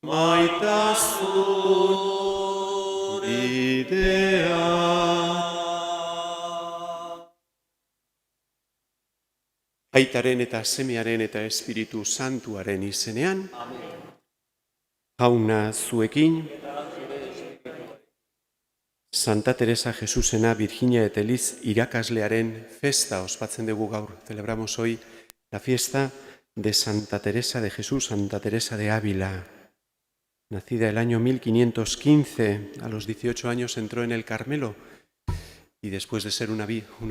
Maitasun bidea. Aitaren eta semearen eta Espiritu Santuaren izenean, Jauna zuekin, Santa Teresa Jesusena Virginia et Eliz irakaslearen festa ospatzen dugu gaur. Celebramos hoy la fiesta de Santa Teresa de Jesús, Santa Teresa de Ávila. Nacida el año 1515, a los 18 años entró en el Carmelo y después de ser una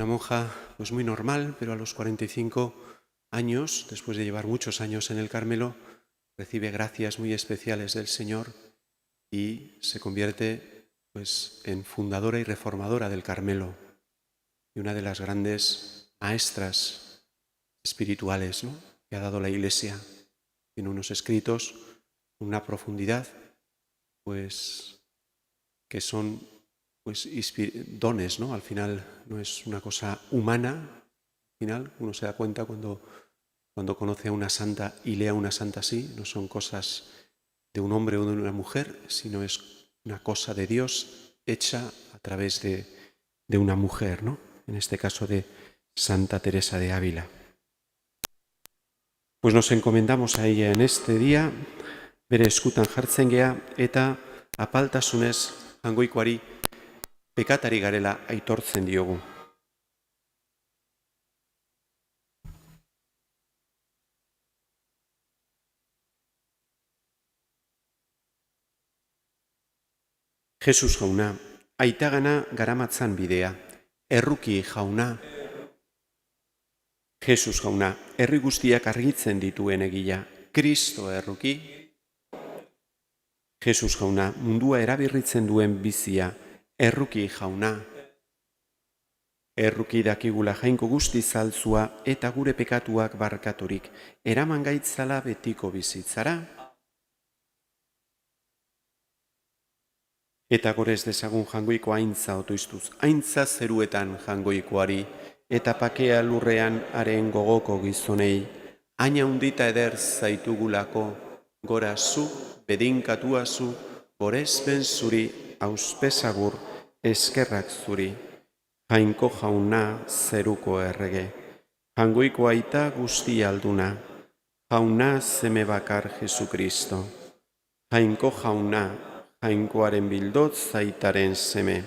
monja pues muy normal, pero a los 45 años, después de llevar muchos años en el Carmelo, recibe gracias muy especiales del Señor y se convierte pues en fundadora y reformadora del Carmelo y una de las grandes maestras espirituales, ¿no?, que ha dado la Iglesia. Tiene unos escritos, una profundidad, pues que son pues dones, ¿no? Al final no es una cosa humana. Al final uno se da cuenta cuando conoce a una santa y lee a una santa así, no son cosas de un hombre o de una mujer, sino es una cosa de Dios hecha a través de una mujer, ¿no? En este caso de Santa Teresa de Ávila. Pues nos encomendamos a ella en este día, bere eskutan jartzen gea eta apaltasunez Jaungoikoari pekatari garela aitortzen diogu. Jesus jauna, aitagana garamatzan bidea, erruki jauna. Jesus jauna, herri guztiak argitzen dituen egia, Kristo erruki. Jesus jauna, mundua erabirritzen duen bizia, erruki jauna. Erruki dakigula jainko guzti zaltzua eta gure pekatuak barkaturik, eraman gaitzala betiko bizitzara. Eta gorez dezagun Jaungoiko aintza otoiztuz, aintza zeruetan Jaungoikoari, eta pakea lurrean haren gogoko gizonei, aina undita eder zaitugulako, gora zu, bedinkatua zu, gorezben zuri, auspesagur, eskerrak zuri. Jainko jauna zeruko errege, Jaungoiko aita guzti alduna, jauna zeme bakar Jesukristo. Jainko jauna, Jainkoaren bildot zaitaren seme.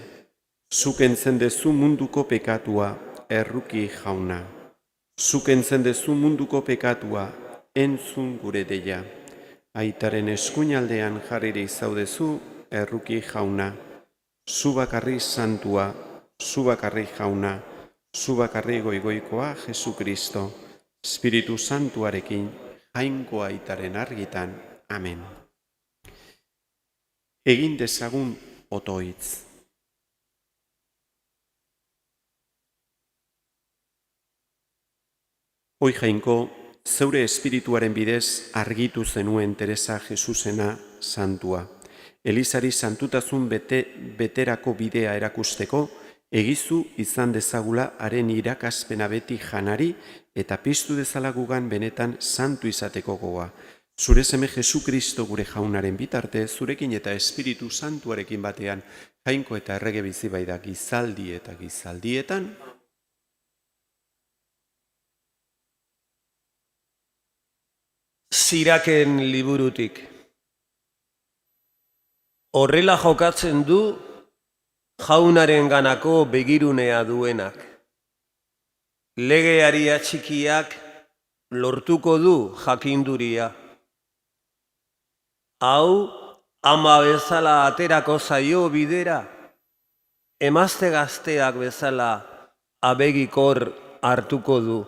Zuk entzen dezu munduko pekatua, erruki jauna. Zuk entzen dezu munduko pekatua, entzun gure deia. Aitaren eskuinaldean jarririk zaudezu, erruki jauna. Zu bakarri santua, zu bakarri jauna, zu bakarri goigoikoa Jesukristo. Espiritu Santuarekin, Jainko aitaren argitan. Amen. Egin dezagun otoitz. Hoi Jainko, zeure espirituaren bidez argitu zenuen Teresa Jesusena santua. Elizari santutasun beterako bidea erakusteko, egizu izan dezagula haren irakaspena beti janari eta piztu dezala gugan benetan santu izateko gogoa. Zure seme Jesukristo gure jaunaren bitarte, zurekin eta Espiritu Santuarekin batean, Jainko eta errege bizi baida gizaldi eta gizaldietan. Siraken liburutik. Horrela jokatzen du jaunaren ganako begirunea duenak. Legeari atxikiak lortuko du jakinduria. Hau, ama bezala aterako zaio bidera, emazte gazteak bezala abegikor hartuko du.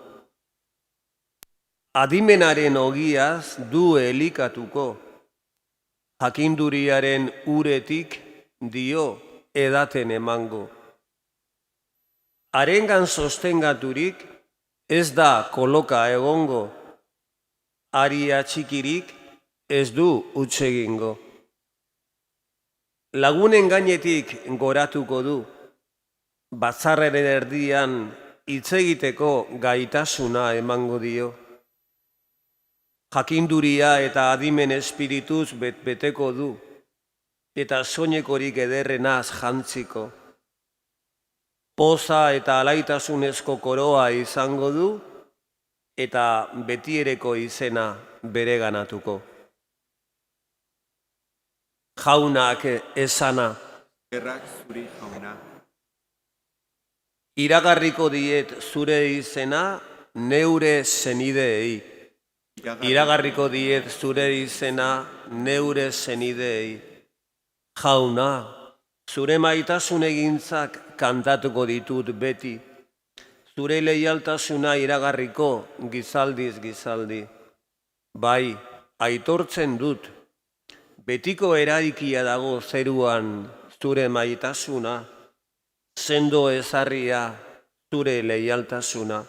Adimenaren ogiaz du elikatuko, jakinduriaren uretik dio edaten emango. Harengan sostengaturik ez da koloka egongo, aria txikirik ez du huts egingo. Lagunen gainetik goratuko du, batzarraren erdian hitz egiteko gaitasuna emango dio. Jakinduria eta adimen espirituz beteko du, eta soinekorik ederrenaz jantziko. Poza eta alaitasunezko koroa izango du, eta betiereko izena bereganatuko. Jaunak esana, Gerrak zuri jauna. iragarriko diet zure izena neure senideei. Iragarriko diet zure izena neure senideei. Jauna, zure maitasun egintzak kantatuko ditut beti. Zure leialtasuna iragarriko gizaldiz gizaldi. Bai, aitortzen dut. Betiko eraikia dago zeruan zure maitasuna, sendo ezarria zure leialtasuna.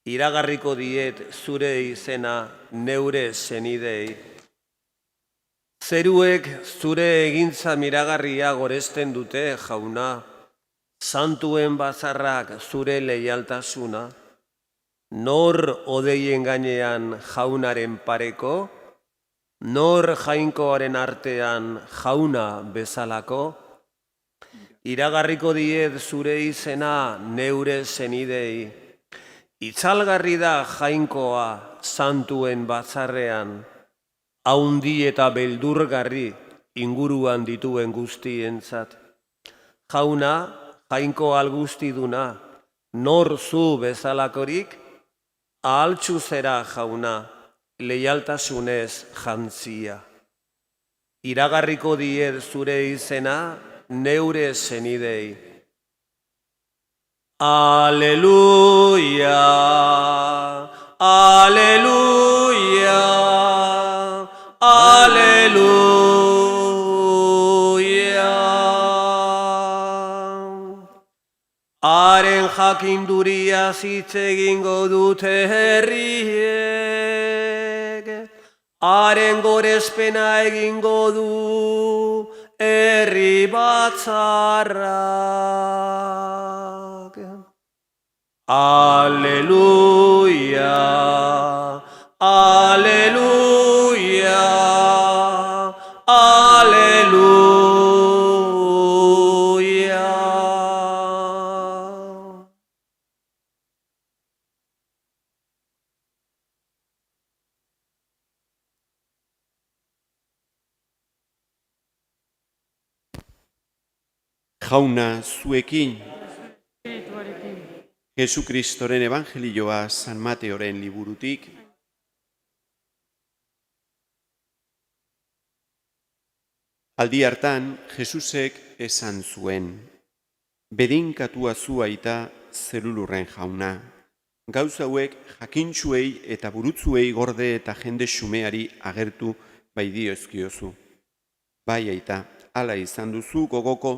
Iragarriko diet zure izena neure senidei. Zeruek zure egintza miragarria goresten dute, jauna, santuen bazarrak zure leialtasuna, nor odeien gainean jaunaren pareko, nor jainkoaren artean jauna bezalako, iragarriko diet zure izena neure senidei. Itzalgarri da jainkoa santuen batzarrean, haundi eta beldurgarri inguruan dituen guztientzat. Jauna, jainko algustiduna, nor zu bezalakorik, ahaltsu zera jauna, leialtasunez jantzia. Iragarriko diet zure izena neure senidei. Aleluia, aleluia, aleluia. Haren jakinduria hitz egingo dute herriek, haren gorespena egingo du herri batzarrak. Aleluia, aleluia, aleluia. Jauna zuekin, Jesukristoren evangelioa San Mateoren liburutik. Aldi hartan, Jesusek esan zuen, bedinkatua zu aita zelulurren jauna. Gauza hauek jakintsuei eta burutzuei gorde eta jende xumeari agertu bai diozkiozu. Bai aita, hala izan duzu gogoko,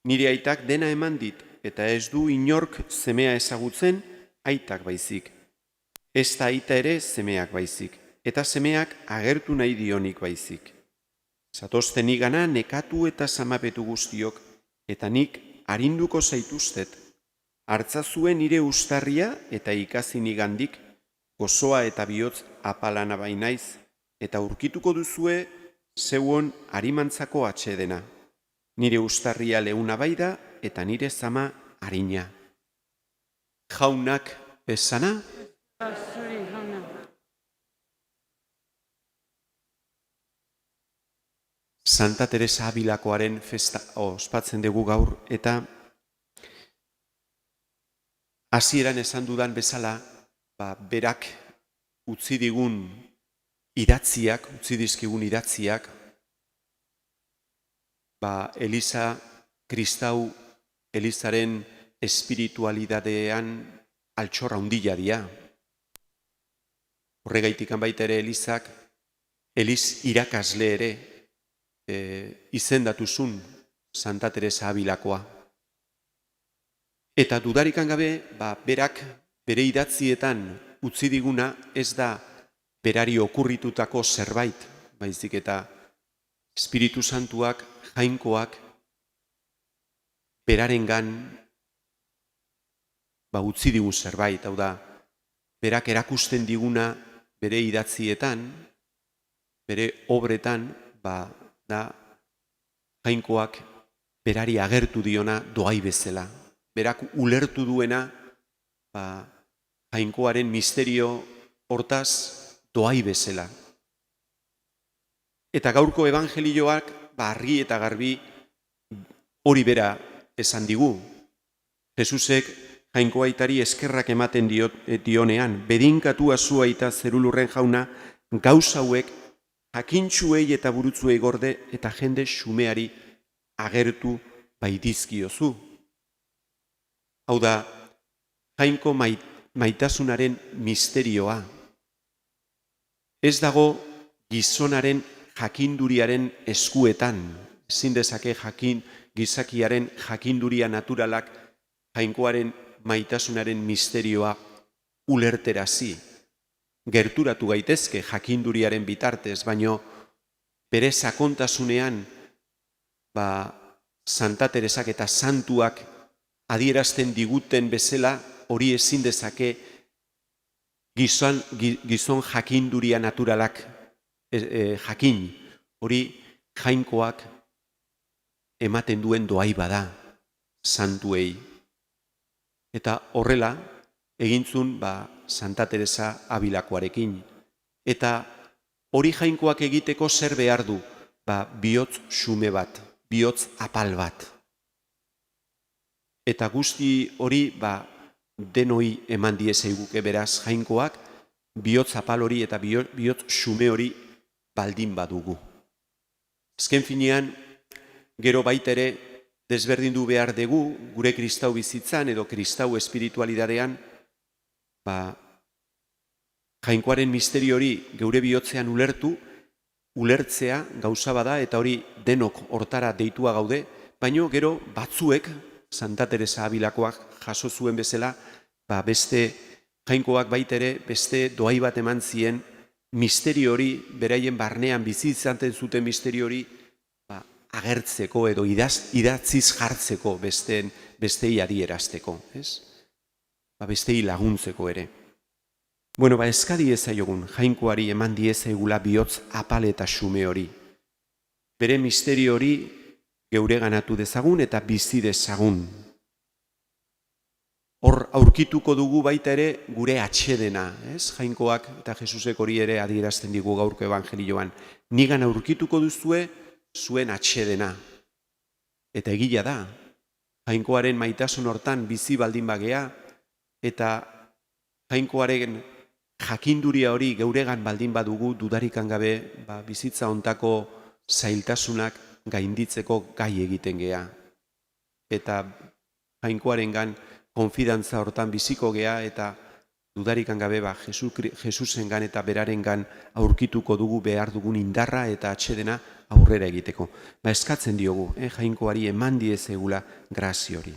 nire aitak dena eman dit, eta ez du inork semea ezagutzen aitak baizik. Ez da aita ere semeak baizik, eta semeak agertu nahi dionik baizik. Zatozten igana nekatu eta zamapetu guztiok, eta nik arinduko zaituztet. Hartzazuen nire ustarria eta ikasi nigandik, gozoa eta bihotz apalana bainaiz, eta urkituko duzue zeuon harimantzako atsedena. Nire ustarria leuna baida eta nire zama harina. Jaunak esana? Santa Teresa Abilakoaren festa ospatzen dugu gaur, eta hasieran esan dudan bezala, berak utzi digun idatziak, utzi dizkigun idatziak, Eliza, Kristau, Elizaren espiritualidadean altxorra handia dira. Horregaitikan baita ere Elizak, Eliz irakasle ere izendatuzun Santa Teresa Abilakoa. Eta dudarikan gabe, berak bere idatzietan utzi diguna ez da berari okurritutako zerbait, baizik eta Espiritu Santuak, Jainkoak, berarengan utzi digun zerbait, hau da, berak erakusten diguna bere idatzietan, bere obretan, da Jainkoak berari agertu diona doai bezala. Berak ulertu duena, Jainkoaren misterio hortaz doai bezala. Eta gaurko evangelioak argi eta garbi hori bera esan digu. Jesusek Jainko aitari eskerrak ematen dionean, bedinkatua zu aita zerulurren jauna, gauza hauek jakintsuei eta burutzuei gorde eta jende xumeari agertu baitizkiozu. Hau da, Jainko maitasunaren misterioa. Ez dago gizonaren jakinduriaren eskuetan, ezin dezake gizakiaren jakinduria naturalak Jainkoaren maitasunaren misterioa ulerterazi. Gerturatu gaitezke jakinduriaren bitartez, baino bere sakontasunean Santa Teresak eta santuak adierazten diguten bezala hori ezin dezake gizon jakinduria naturalak jakin. Hori Jainkoak ematen duen doai bada santuei. Eta horrela egintzun Santa Teresa Abilakoarekin. Eta hori Jainkoak egiteko zer behar du? Bihotz xume bat, bihotz apal bat. Eta guzti hori denoi eman diezaiguke beraz Jainkoak, bihotz apal hori eta bihotz xume hori baldin badugu. Azken finean, gero baitere, desberdindu behar dugu, gure kristau bizitzan edo kristau espiritualidadean, Jainkoaren misterio hori geure bihotzean ulertzea gauza bada eta hori denok hortara deitua gaude, baino gero batzuek, Santa Teresa Abilakoak jaso zuen bezala, beste Jainkoak baitere beste doai bat eman zien misterio hori, beraien barnean bizitzaten zuten misterio hori, agertzeko edo idatziz jartzeko bestei adierazteko, ez? Bestei laguntzeko ere. Eskadi ezaiogun Jainkoari eman diezagula bihotz apal eta xume hori. Bere misterio hori geure ganatu dezagun eta bizi dezagun. Hor aurkituko dugu baita ere gure atsedena, ez? Jainkoak eta Jesusek hori ere adierazten digu gaurko evangelioan. Nigan aurkituko duzue zuen atsedena. Eta egia da, Jainkoaren maitasun hortan bizi baldin bagea, eta Jainkoaren jakinduria hori geuregan baldin badugu dudarikan gabe, bizitza hontako zailtasunak gainditzeko gai egiten gea. Eta Jainkoarengan konfidantza hortan biziko gea, eta dudarikan gabe Jesusengan eta berarengan aurkituko dugu behar dugun indarra eta atsedena aurrera egiteko. Eskatzen diogu, Jainkoari eman diezagula grazia hori.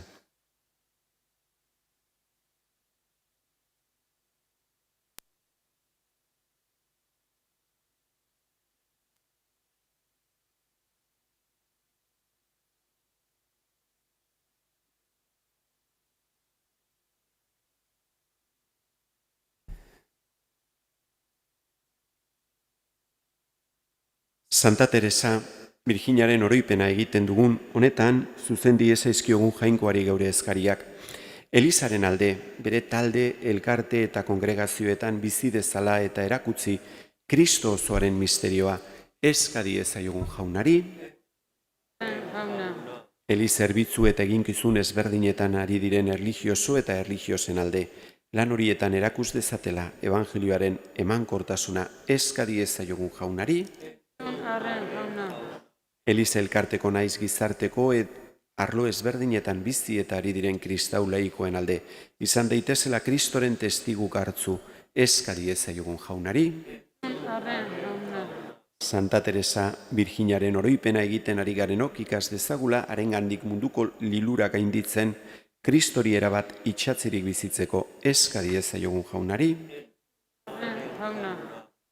Santa Teresa Virginiaren oroipena egiten dugun honetan zuzen diezaizkiogun Jainkoari geure eskariak. Elizaren alde, bere talde, elkarte eta kongregazioetan bizi dezala eta erakutzi Kristo osoaren misterioa eska diezaiogun jaunari. Eliz zerbitzu eta eginkizun ezberdinetan ari diren erlijioso eta erlijiosen alde. Lan horietan erakus dezatela evangelioaren emankortasuna eska diezaiogun jaunari. Eliz elkarteko naiz gizarteko arlo ezberdinetan bizi eta ari diren kristau laikoen alde. Izan daitezela Kristoren testiguk hartzu eska diezaiogun jaunari. Santa Teresa Virginiaren oroipena egiten ari garenok ikas dezagula harengandik munduko lilura gainditzen Kristori erabat itxatzirik bizitzeko eska diezaiogun jaunari.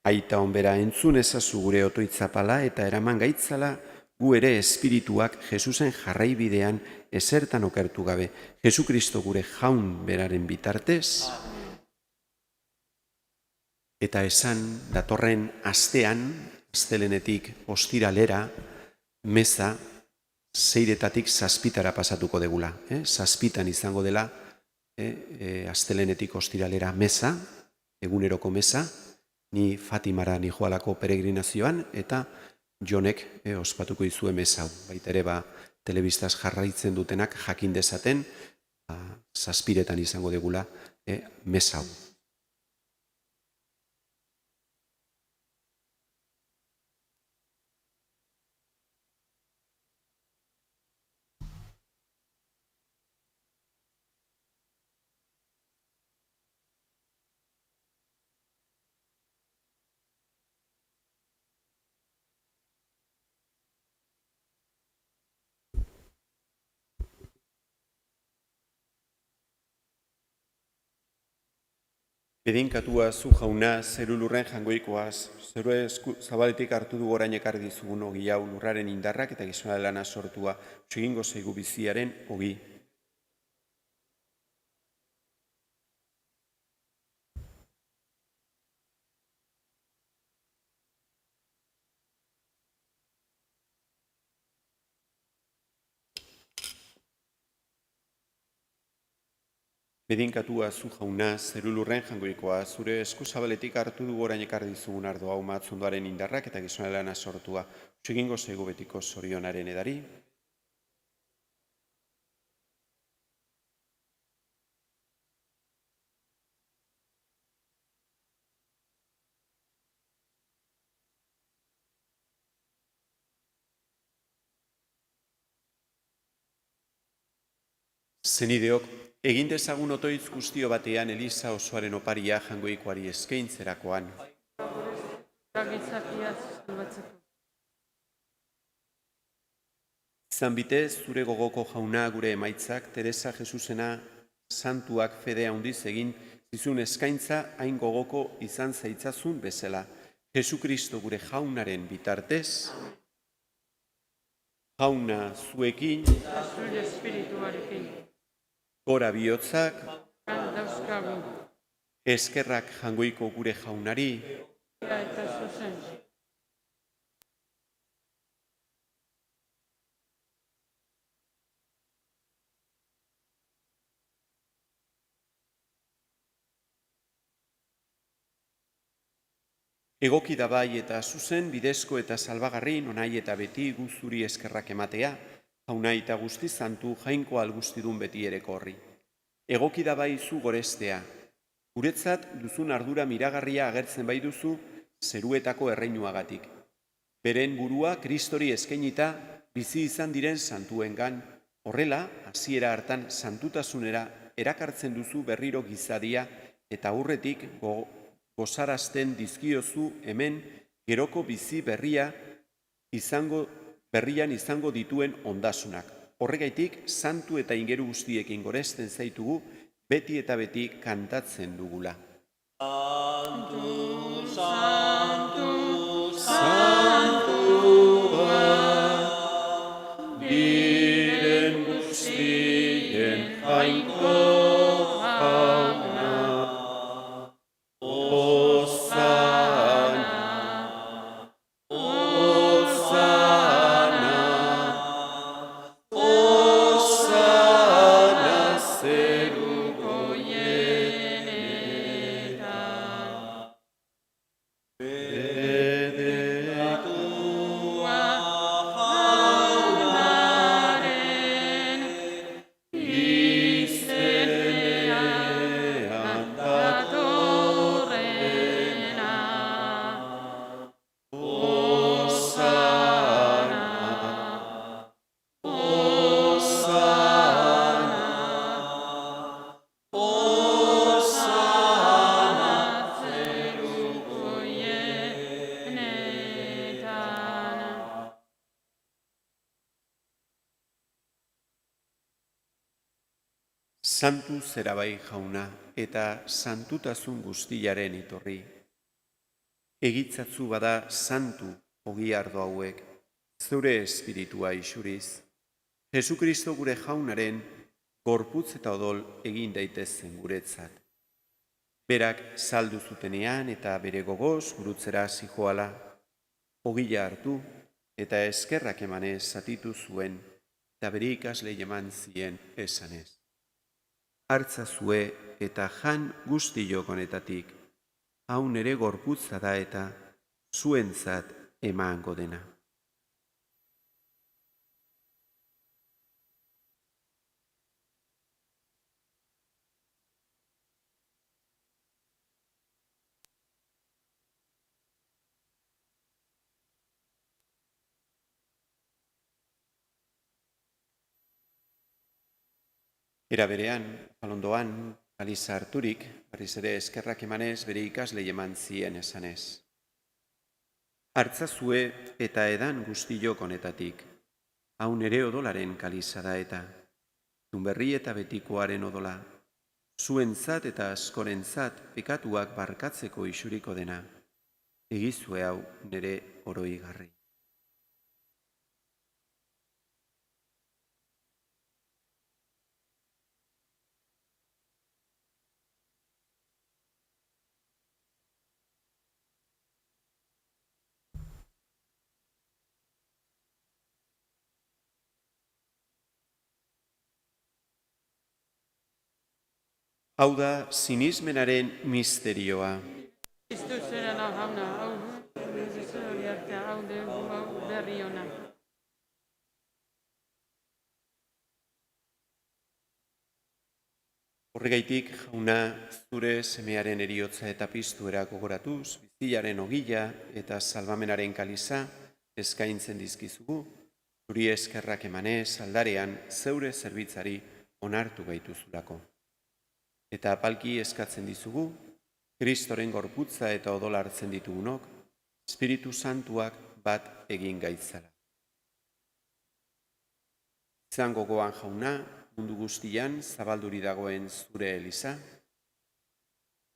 Aita onbera entzun ezazu gure otoitzapala eta eraman gaitzala gu ere espirituak Jesusen jarraibidean esertan okertu gabe. Jesukristo gure jaun beraren bitartez, eta esan datorren astean, astelenetik ostiralera, meza 6:00 zazpitara pasatuko degula. Zazpitan izango dela, astelenetik ostiralera meza, eguneroko meza, ni Fatimara nijoalako peregrinazioan, eta Jonek ospatuko izue meza hau. Baita ere, telebistaz jarraitzen dutenak jakin dezaten, 7:00 izango degula meza hau. Bedinkatua zu jauna, zeru lurren jangoikoaz, zeru esku zabaletik hartu du orain ekarri dizugun ogi hau lurraren indarrak eta gizona lana sortua, egingo zaigu biziaren ogi. Bedinkatua zu jauna, zeru lurren jangoikoa, zure esku zabaletik hartu du orain ekarri dizugun ardo hau matzondoaren indarrak eta gizona lana sortua, egingo zaigu betiko zorionaren edari. Zenideok, egin dezagun otoitz guztio batean Eliza osoaren oparia jangoikoari eskaintzerakoan. Izan bitez, zure gogoko jauna gure emaitzak, Teresa Jesusena santuak fede handiz egin zizun eskaintza hain gogoko izan zaitzazun bezala. Jesukristo gure jaunaren bitartez, jauna zuekin, gora bihotzak, eskerrak jangoiko gure jaunari, egoki da bai eta zuzen bidezko eta salbagarri nonai eta beti guzuri eskerrak ematea, jauna eta guzti zantu jainko algustidun beti ere korri. Egoki da bai zu gorestea, guretzat duzun ardura miragarria agertzen bai duzu zeruetako erreinuagatik. Beren burua Kristori eskainita bizi izan diren santuengan, horrela, hasiera hartan santutasunera erakartzen duzu berriro gizadia eta aurretik gozarazten dizkiozu hemen geroko bizi berrian izango dituen ondasunak. Horregaitik, santu eta ingeru guztiekin goresten zaitugu, beti eta beti kantatzen dugula. Santu, santu, santua, diren guztien jainko jauna. Santu zera bai jauna eta santutasun guztiaren itorri. Egitzatzu bada santu ogi ardo hauek, zure espiritua isuriz, Jesukristo gure jaunaren gorputz eta odol egin daitezen guretzat. Berak saldu zutenean eta bere gogoz gurutzera zijoala, ogila hartu eta eskerrak emanez zatitu zuen eta bere ikaslei eman zien esanez. Hartzazue eta jan guztiok honetatik, hau nere gorputza da eta zuentzat emango dena. Era berean, palondoan, kaliza harturik, berriz ere eskerrak emanez bere ikaslei eman zien esanez. Hartzazue eta edan guztiok honetatik, hau nere odolaren kaliza da eta, tunberri eta betikoaren odola, zuentzat eta askorentzat pekatuak barkatzeko isuriko dena, egizue hau nere oroigarri. Hau da sinismenaren misterioa. Kristusaren jauna, hau zuriartea, hau berri ona. Horregaitik, jauna, zure semearen eriotza eta piztuera gogoratuz, bizilaren ogila eta salbamenaren kaliza eskaintzen dizkizugu, zuri eskerrak emanez aldarean zeure zerbitzari onartu gaituzulako. Eta apalki eskatzen dizugu, Kristoren gorputza eta odola hartzen ditugunok, Espiritu Santuak bat egin gaitzala. Izan gogoan jauna, mundu guztian zabalduri dagoen zure eliza,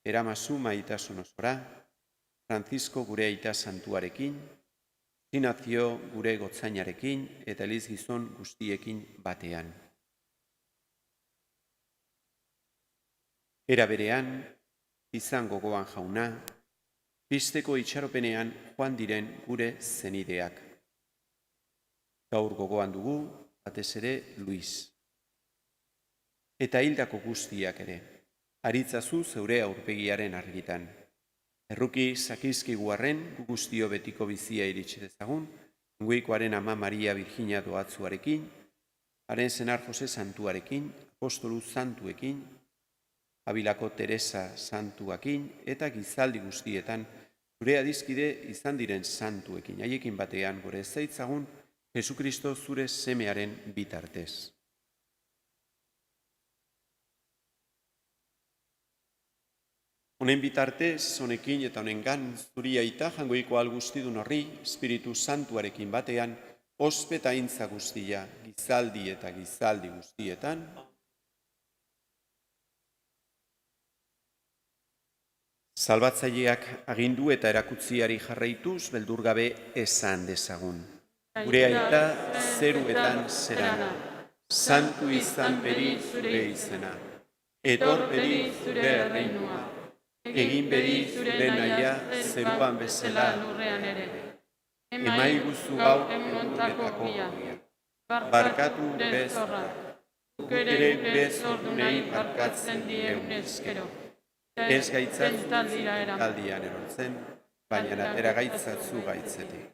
eramazu maitasun osora, Francisco gure aita santuarekin, Ignazio gure gotzainarekin eta elizgizon guztiekin batean. Era berean, izan gogoan jauna, pizteko itxaropenean joan diren gure zenideak. Gaur gogoan dugu, batez ere Luis. Eta hildako guztiak ere, aritzazu zeure aurpegiaren argitan. Erruki sakizkigu arren, gu guztio betiko bizia iritsi dezagun, Goikoaren ama Maria Virginia doatzuarekin, haren senar Jose Santuarekin, apostolu santuekin, Abilako Teresa santuakin eta gizaldi guztietan zure adizkide izan diren santuekin. Haiekin batean gore zaitzagun Jesukristo zure semearen bitartez. Honen bitartez, honekin eta honengan zuri aita jangoiko alguztidun horri, Espiritu Santuarekin batean, ospeta intza guztia, gizaldi eta gizaldi guztietan, Salbatzaileak agindu eta erakutziari jarraituz beldurgabe esan dezagun. Gure aita zeruetan zerana, santu izan beri zure izena, etor beri zure erreinua, egin beri zure naia zeruan bezala lurrean ere. Emaiguzu gau emonotako gia, barkatu gure zorra, guk ere gure zordunei barkatzen diegun ezkero. Ez gaitzatzu taldian erortzen, baina atera gaitzatzu gaitzetik.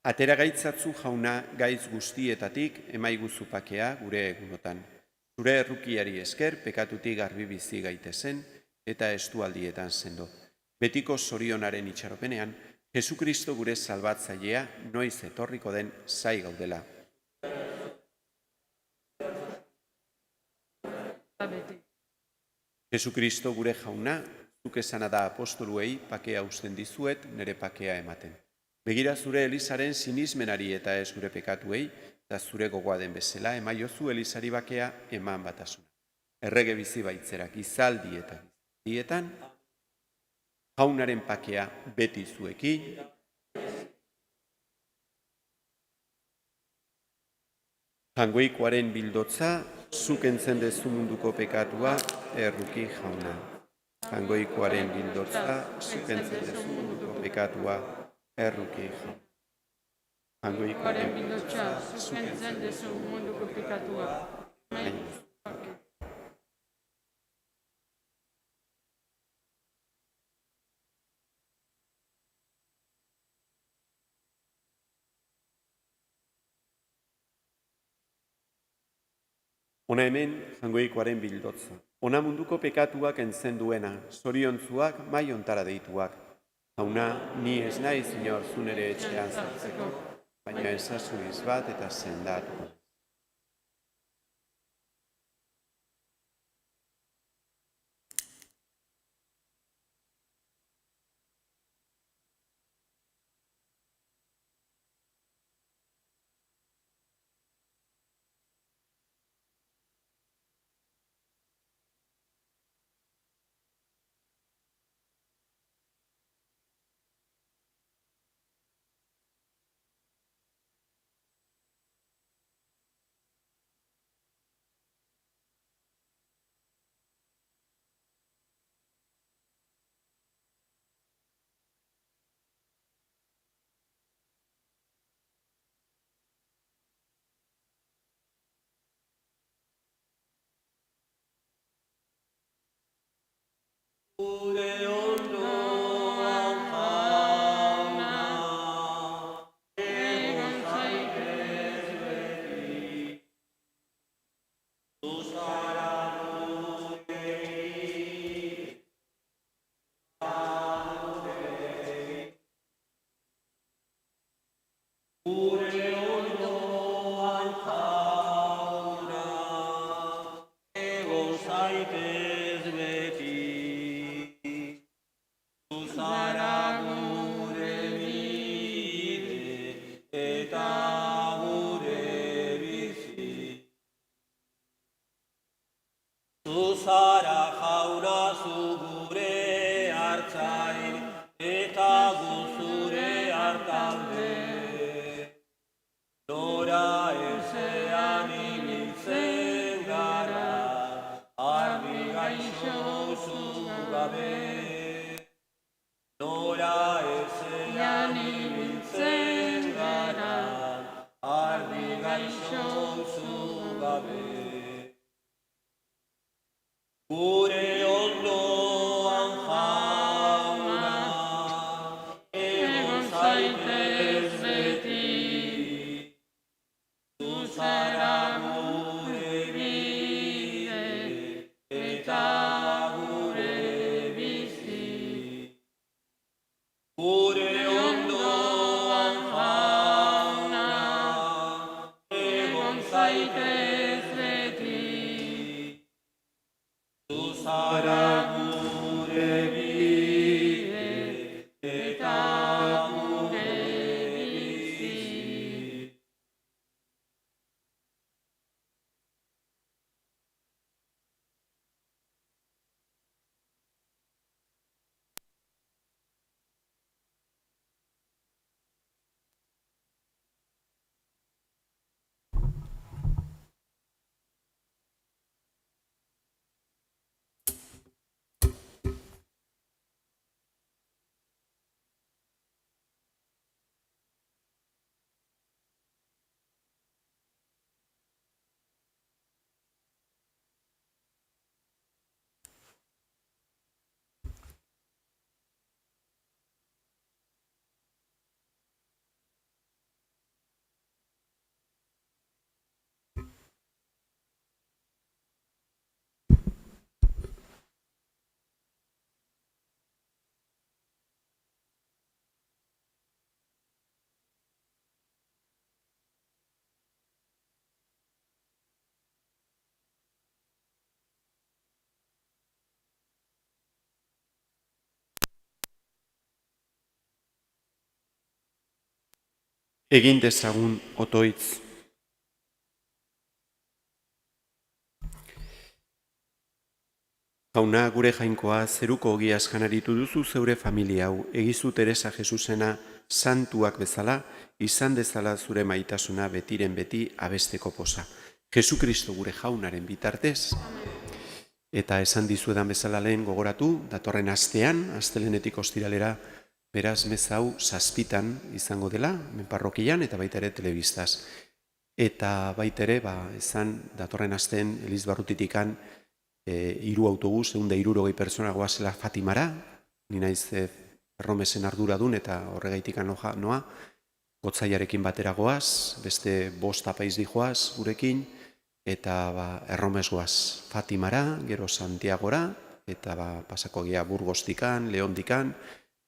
Atera gaitzatzu jauna gaitz guztietatik emaiguzu pakea gure egunotan. Zure errukiari esker pekatutik garbi bizi gaitezen eta estualdietan sendo. Betiko zorionaren itxaropenean, Jesukristo gure salbatzailea noiz etorriko den zai gaudela. Jesukristo gure jauna, zuk esana da apostoluei pakea usten dizuet, nire pakea ematen. Begira zure Elizaren sinismenari eta ez gure pekatuei, eta zure gogoa den bezala, emaiozu Elizari bakea eman batasuna. Errege bizi baitzerak izaldi eta gizaldietan, Jaunaren pakea beti zuekin. Jaungoikoaren bildotza, zuk kentzen dezu munduko pekatua, erruki jauna. Jaungoikoaren bildotza, zuk kentzen dezu munduko pekatua, erruki jauna. Jaungoikoaren bildotza, zuk kentzen dezu munduko pekatua. Ona hemen, Jaungoikoaren bildotza. Ona munduko pekatuak kentzen duena, zoriontzuak mai ontara deituak. Jauna, ni ez nahi, Señor, zu nere etxean sartzeko, baina ezazu bat eta sendatu. Egin dezagun otoitz. Jauna, gure jainkoa, zeruko ogiaz janaritu duzu zeure familia hau, egizu Teresa Jesusena santuak bezala, izan dezala zure maitasuna betiren beti abesteko posa. Jesukristo gure jaunaren bitartez, eta esan dizuedan bezala lehen gogoratu, datorren astean, astelehenetik ostiralera, beraz meza hau 7 izango dela, parrokian eta baita ere telebistaz. Eta baita ere, esan datorren asteen Elizbarrutitikan 3 autobus, 160 pertsona goazela Fatimara, ni naiz Erromesen arduradun eta horregaitikan noa, Gotzaiarekin batera goaz, beste 5 apaiz dijoaz gurekin, eta Erromes goaz Fatimara, gero Santiagora, eta pasako gea Burgostikan, Leondikan,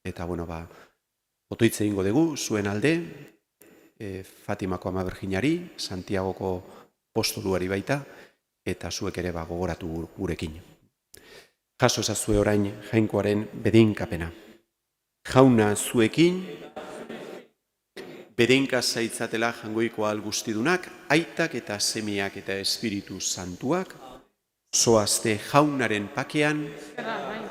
eta otoitze ingo dugu, zuen alde, Fatimako Ama Berjinari, Santiagoko apostoluari baita, eta zuek ere gogoratu gurekin. Jaso ezazue orain jainkoaren bedeinkapena. Jauna zuekin, bedeinka zaitzatela jangoiko ahal guztidunak, aitak eta semiak eta espiritu santuak, zoazte jaunaren pakean, Zera, hain